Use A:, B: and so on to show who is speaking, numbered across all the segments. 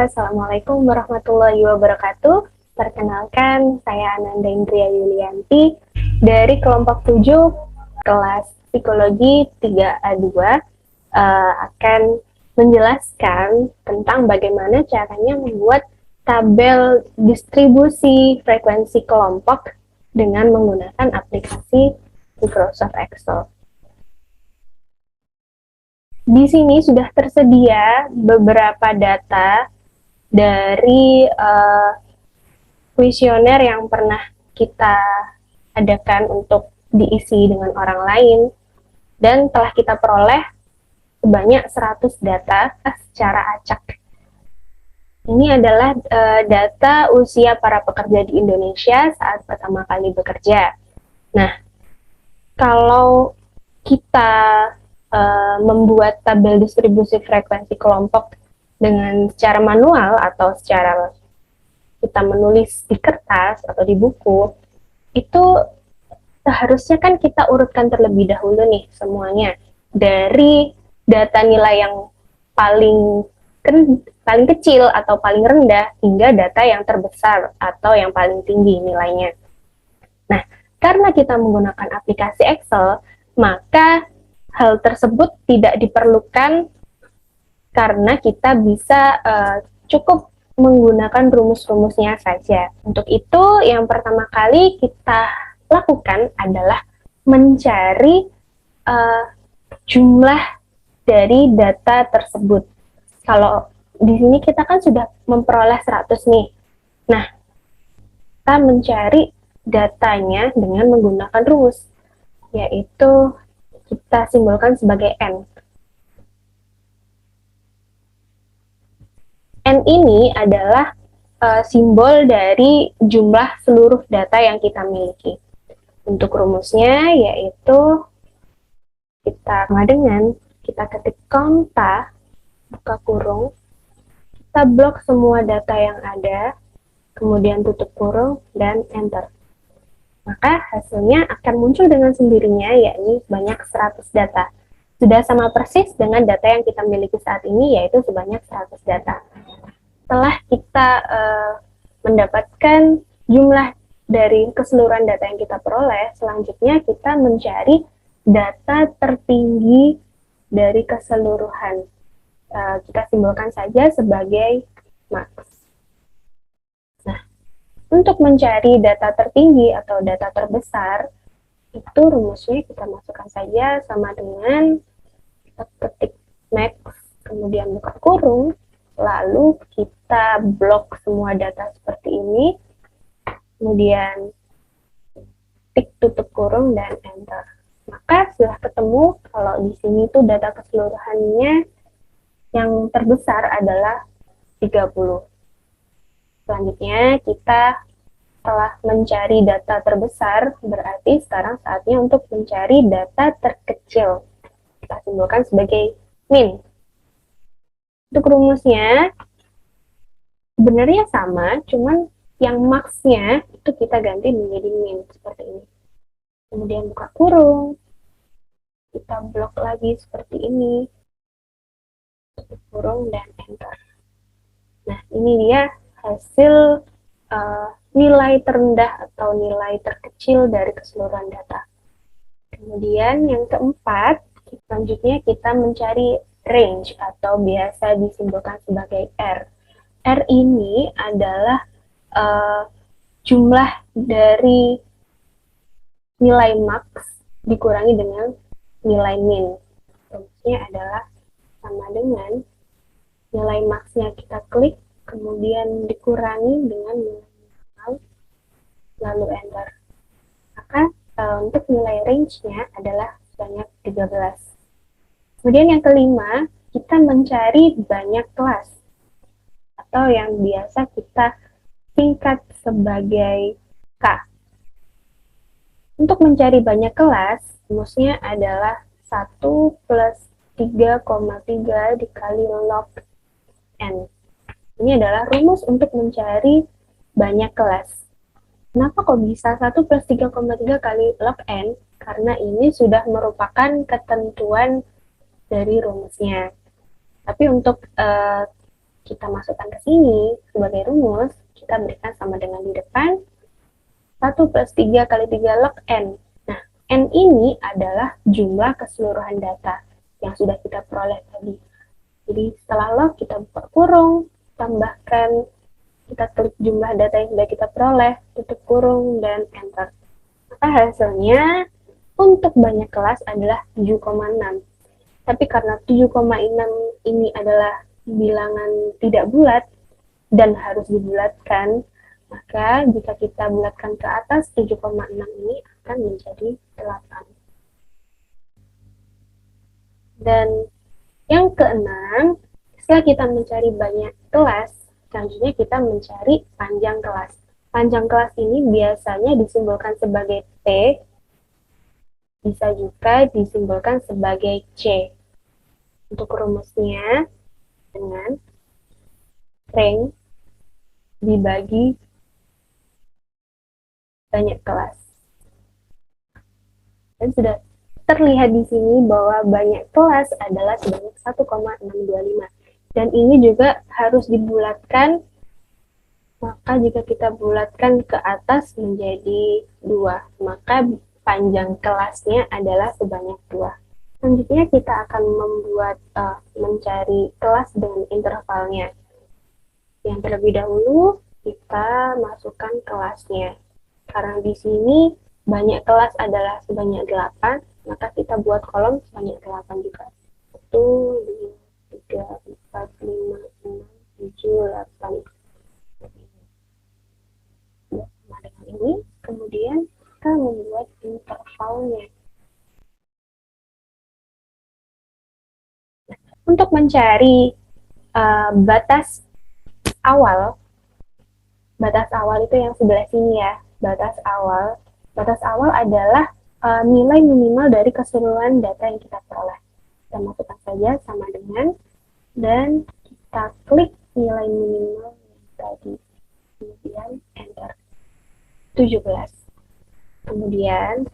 A: Assalamualaikum warahmatullahi wabarakatuh. Perkenalkan, saya Ananda Indria Yulianti dari kelompok 7 kelas Psikologi 3A2 akan menjelaskan tentang bagaimana caranya membuat tabel distribusi frekuensi kelompok dengan menggunakan aplikasi Microsoft Excel. Di sini sudah tersedia beberapa data dari kuesioner yang pernah kita adakan untuk diisi dengan orang lain dan telah kita peroleh sebanyak 100 data secara acak. Ini adalah data usia para pekerja di Indonesia saat pertama kali bekerja. Nah, kalau kita membuat tabel distribusi frekuensi kelompok dengan secara manual atau secara kita menulis di kertas atau di buku, itu seharusnya kan kita urutkan terlebih dahulu nih semuanya dari data nilai yang paling kecil atau paling rendah hingga data yang terbesar atau yang paling tinggi nilainya. Nah, karena kita menggunakan aplikasi Excel, maka hal tersebut tidak diperlukan karena kita bisa cukup menggunakan rumus-rumusnya saja. Untuk itu, yang pertama kali kita lakukan adalah mencari jumlah dari data tersebut. Kalau di sini kita kan sudah memperoleh 100 nih. Nah, kita mencari datanya dengan menggunakan rumus, yaitu kita simbolkan sebagai N. N ini adalah simbol dari jumlah seluruh data yang kita miliki. Untuk rumusnya yaitu kita sama dengan kita ketik konta, buka kurung, kita blok semua data yang ada, kemudian tutup kurung, dan enter. Maka hasilnya akan muncul dengan sendirinya, yakni sebanyak 100 data. Sudah sama persis dengan data yang kita miliki saat ini, yaitu sebanyak 100 data. Setelah kita mendapatkan jumlah dari keseluruhan data yang kita peroleh, selanjutnya kita mencari data tertinggi dari keseluruhan. Kita simbolkan saja sebagai max. Untuk mencari data tertinggi atau data terbesar, itu rumusnya kita masukkan saja sama dengan kita ketik max, kemudian buka kurung, lalu kita blok semua data seperti ini, kemudian tik tutup kurung dan enter. Maka sudah ketemu kalau di sini tuh data keseluruhannya yang terbesar adalah 30. Selanjutnya, kita telah mencari data terbesar, berarti sekarang saatnya untuk mencari data terkecil. Kita simbolkan sebagai min. Untuk rumusnya, sebenarnya sama, cuman yang max-nya itu kita ganti menjadi min, seperti ini. Kemudian buka kurung, kita blok lagi seperti ini, tutup kurung, dan enter. Nah, ini dia hasil nilai terendah atau nilai terkecil dari keseluruhan data. Kemudian yang keempat, selanjutnya kita mencari range atau biasa disimbolkan sebagai R. R ini adalah jumlah dari nilai max dikurangi dengan nilai min. Rumusnya adalah sama dengan nilai max-nya kita klik, kemudian dikurangi dengan nilai minimal, lalu enter. Maka untuk nilai range-nya adalah sebanyak 13. Kemudian yang kelima, kita mencari banyak kelas, atau yang biasa kita singkat sebagai K. Untuk mencari banyak kelas, rumusnya adalah 1 plus 3,3 dikali log N. Ini adalah rumus untuk mencari banyak kelas. Kenapa kok bisa 1 plus 3,3 kali log N? Karena ini sudah merupakan ketentuan dari rumusnya. Tapi untuk kita masukkan ke sini sebagai rumus, kita berikan sama dengan di depan 1 plus 3 kali 3 log N. Nah, N ini adalah jumlah keseluruhan data yang sudah kita peroleh tadi. Jadi setelah log kita buka kurung, tambahkan, kita tulis jumlah data yang sudah kita peroleh, tutup kurung, dan enter. Maka hasilnya untuk banyak kelas adalah 7,6. Tapi karena 7,6 ini adalah bilangan tidak bulat dan harus dibulatkan, maka jika kita bulatkan ke atas 7,6 ini akan menjadi 8. Dan yang keenam, setelah kita mencari banyak kelas, selanjutnya kita mencari panjang kelas. Panjang kelas ini biasanya disimbolkan sebagai P, bisa juga disimbolkan sebagai C. Untuk rumusnya, dengan range dibagi banyak kelas. Dan sudah terlihat di sini bahwa banyak kelas adalah sebanyak 1,625. Dan ini juga harus dibulatkan, maka jika kita bulatkan ke atas menjadi 2, maka panjang kelasnya adalah sebanyak 2. Selanjutnya kita akan membuat mencari kelas dengan intervalnya. Yang terlebih dahulu kita masukkan kelasnya. Karena di sini banyak kelas adalah sebanyak 8, maka kita buat kolom sebanyak 8 juga. 1, 2, 3, 4, 5, 6, 7, 8. Sama dengan ini, kemudian kita membuat intervalnya. Untuk mencari batas awal itu yang sebelah sini ya, batas awal adalah nilai minimal dari keseluruhan data yang kita peroleh. Kita masukkan saja sama dengan, dan kita klik nilai minimal yang tadi, kemudian enter, 17. Kemudian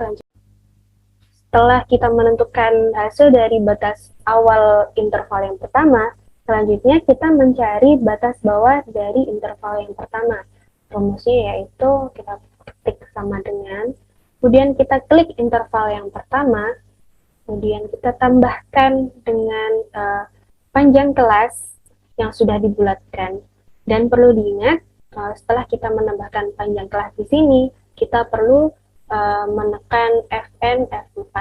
A: setelah kita menentukan hasil dari batas awal interval yang pertama, selanjutnya kita mencari batas bawah dari interval yang pertama. Rumusnya yaitu kita ketik sama dengan, kemudian kita klik interval yang pertama, kemudian kita tambahkan dengan panjang kelas yang sudah dibulatkan. Dan perlu diingat, setelah kita menambahkan panjang kelas di sini, kita perlu menekan Fn F4.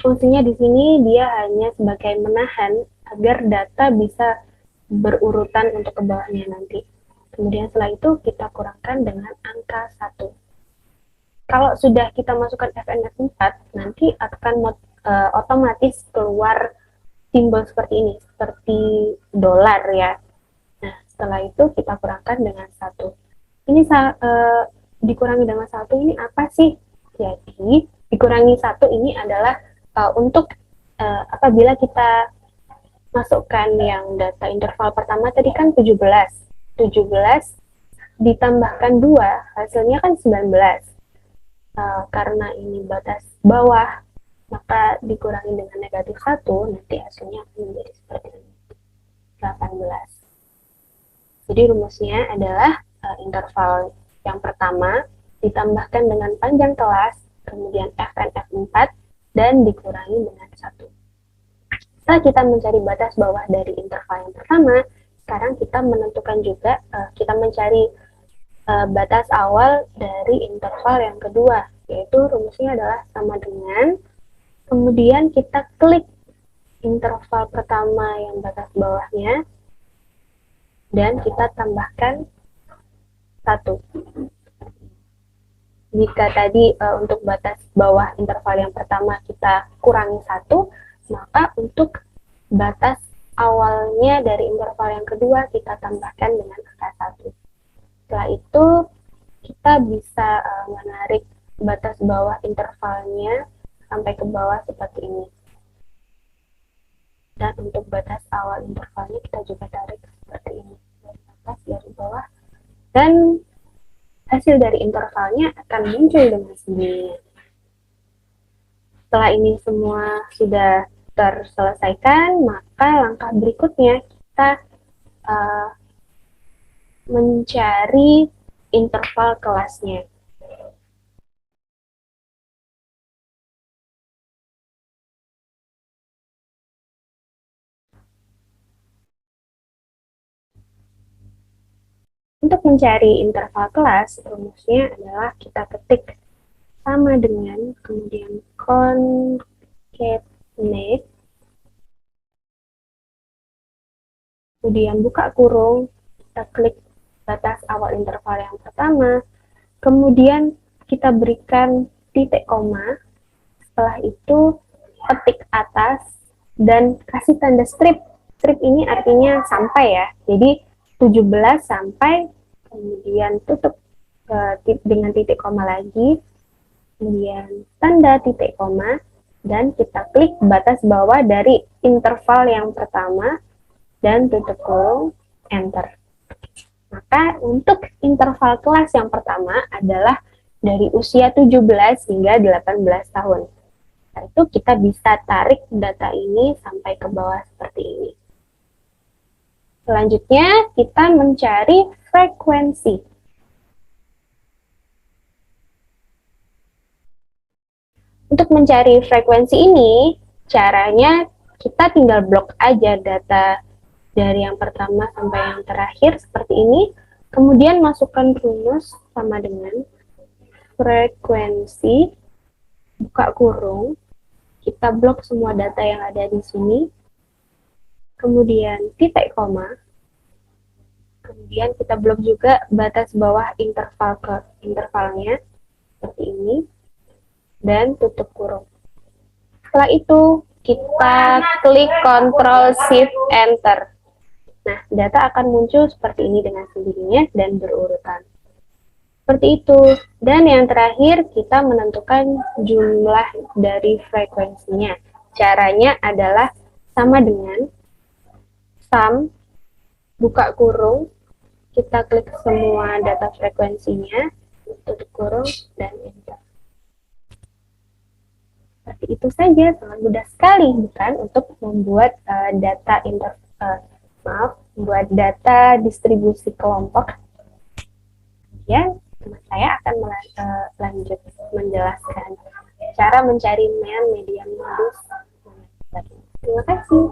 A: Fungsinya di sini dia hanya sebagai menahan agar data bisa berurutan untuk ke bawahnya nanti. Kemudian setelah itu kita kurangkan dengan angka 1. Kalau sudah kita masukkan Fn F4, nanti akan otomatis keluar simbol seperti ini, seperti dolar ya. Nah, setelah itu kita kurangkan dengan 1. Ini dikurangi dengan 1 ini apa sih? Jadi, dikurangi 1 ini adalah untuk apabila kita masukkan yang data interval pertama tadi kan 17 ditambahkan 2, hasilnya kan 19. Karena ini batas bawah, maka dikurangi dengan negatif 1, nanti hasilnya akan menjadi seperti ini, 18. Jadi rumusnya adalah interval yang pertama ditambahkan dengan panjang kelas, kemudian Fn F4, dan dikurangi dengan 1. Setelah kita mencari batas bawah dari interval yang pertama, sekarang kita menentukan juga, kita mencari batas awal dari interval yang kedua, yaitu rumusnya adalah sama dengan, kemudian kita klik interval pertama yang batas bawahnya, dan kita tambahkan 1. Jika tadi untuk batas bawah interval yang pertama kita kurangi 1, maka untuk batas awalnya dari interval yang kedua kita tambahkan dengan angka 1. Setelah itu kita bisa menarik batas bawah intervalnya sampai ke bawah seperti ini. Dan untuk batas awal intervalnya kita juga tarik seperti ini, dari atas, dari bawah, dan hasil dari intervalnya akan muncul dengan sendirinya. Setelah ini semua sudah terselesaikan, maka langkah berikutnya kita mencari interval kelasnya. Untuk mencari interval kelas, rumusnya adalah kita ketik sama dengan kemudian concatenate, kemudian buka kurung, kita klik batas awal interval yang pertama, kemudian kita berikan titik koma, setelah itu petik atas dan kasih tanda strip. Strip ini artinya sampai ya, jadi 17 sampai, kemudian tutup dengan titik koma lagi, kemudian tanda titik koma, dan kita klik batas bawah dari interval yang pertama, dan tutup kurung, enter. Maka untuk interval kelas yang pertama adalah dari usia 17 hingga 18 tahun. Nah, itu kita bisa tarik data ini sampai ke bawah seperti ini. Selanjutnya, kita mencari frekuensi. Untuk mencari frekuensi ini, caranya kita tinggal blok aja data dari yang pertama sampai yang terakhir seperti ini, kemudian masukkan rumus sama dengan frekuensi, buka kurung, kita blok semua data yang ada di sini, kemudian titik koma, kemudian kita blok juga batas bawah interval ke intervalnya, seperti ini, dan tutup kurung. Setelah itu, kita klik Ctrl Shift Enter. Nah, data akan muncul seperti ini dengan sendirinya dan berurutan. Seperti itu. Dan yang terakhir, kita menentukan jumlah dari frekuensinya. Caranya adalah sama dengan sum, buka kurung, kita klik semua data frekuensinya, tutup kurung, dan enter. Seperti itu saja, sangat mudah sekali bukan untuk membuat buat data distribusi kelompok. Kemudian teman saya akan lanjut menjelaskan cara mencari mean, median, modus. Terima kasih.